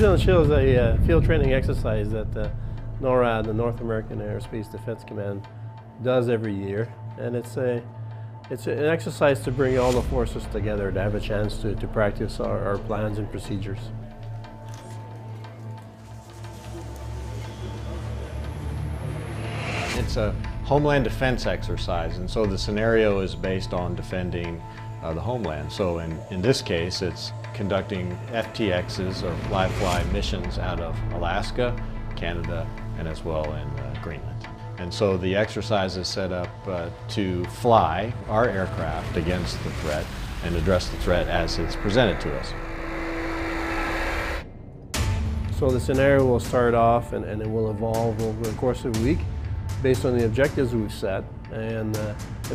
Vigilant Shield is a field training exercise that NORAD, the North American Aerospace Defense Command, does every year, and it's an exercise to bring all the forces together to have a chance to practice our plans and procedures. It's a homeland defense exercise, and so the scenario is based on defending the homeland. So in this case, it's conducting FTXs, or fly missions, out of Alaska, Canada, and as well in Greenland. And so the exercise is set up to fly our aircraft against the threat and address the threat as it's presented to us. So the scenario will start off and it will evolve over the course of a week based on the objectives we've set. And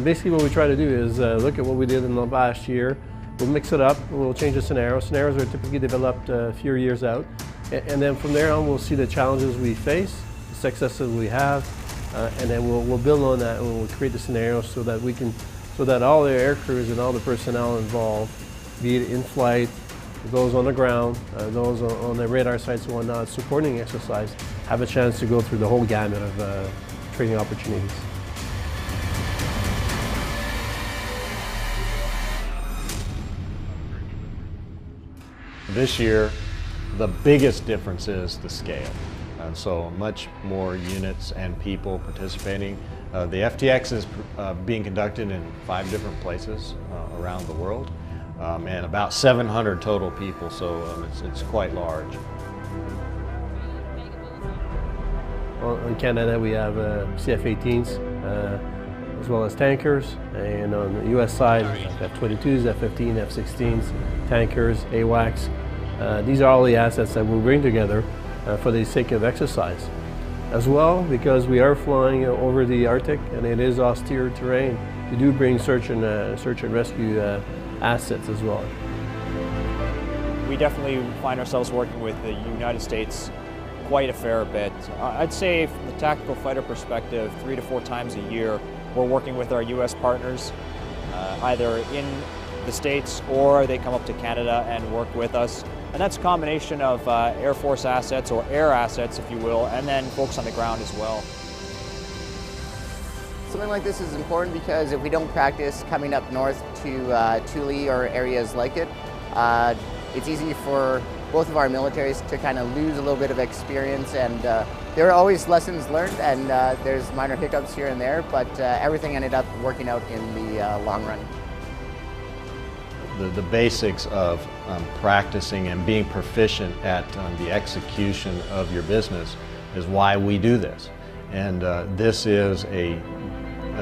basically what we try to do is look at what we did in the last year. We'll mix it up, we'll change the scenario. Scenarios are typically developed a few years out. And then from there on we'll see the challenges we face, the successes we have, and then we'll build on that and we'll create the scenario so that all the air crews and all the personnel involved, be it in flight, those on the ground, those on the radar sites and whatnot, supporting the exercise, have a chance to go through the whole gamut of training opportunities. This year, the biggest difference is the scale. And so much more units and people participating. The FTX is being conducted in 5 different places around the world, and about 700 total people, so it's quite large. In Canada we have CF-18s as well as tankers, and on the US side F-22s, F-15, F-16s, tankers, AWACS. These are all the assets that we'll bring together for the sake of exercise. As well, because we are flying over the Arctic and it is austere terrain, we do bring search and rescue assets as well. We definitely find ourselves working with the United States quite a fair bit. I'd say from the tactical fighter perspective, 3 to 4 times a year, we're working with our US partners, either in the States or they come up to Canada and work with us. And that's a combination of Air Force assets, or air assets if you will, and then folks on the ground as well. Something like this is important because if we don't practice coming up north to Thule or areas like it, it's easy for both of our militaries to kind of lose a little bit of experience, and there are always lessons learned, and there's minor hiccups here and there, but everything ended up working out in the long run. The basics of practicing and being proficient at the execution of your business is why we do this. And this is a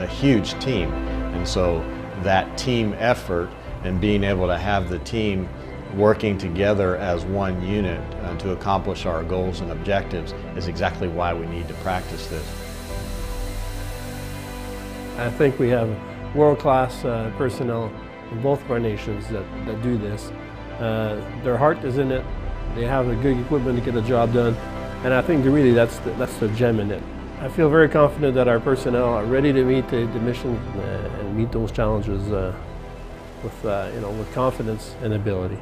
huge team, and so that team effort and being able to have the team working together as one unit to accomplish our goals and objectives is exactly why we need to practice this. I think we have world-class personnel in both of our nations that do this. Their heart is in it, they have the good equipment to get the job done, and I think really that's the gem in it. I feel very confident that our personnel are ready to meet the mission and meet those challenges with confidence and ability.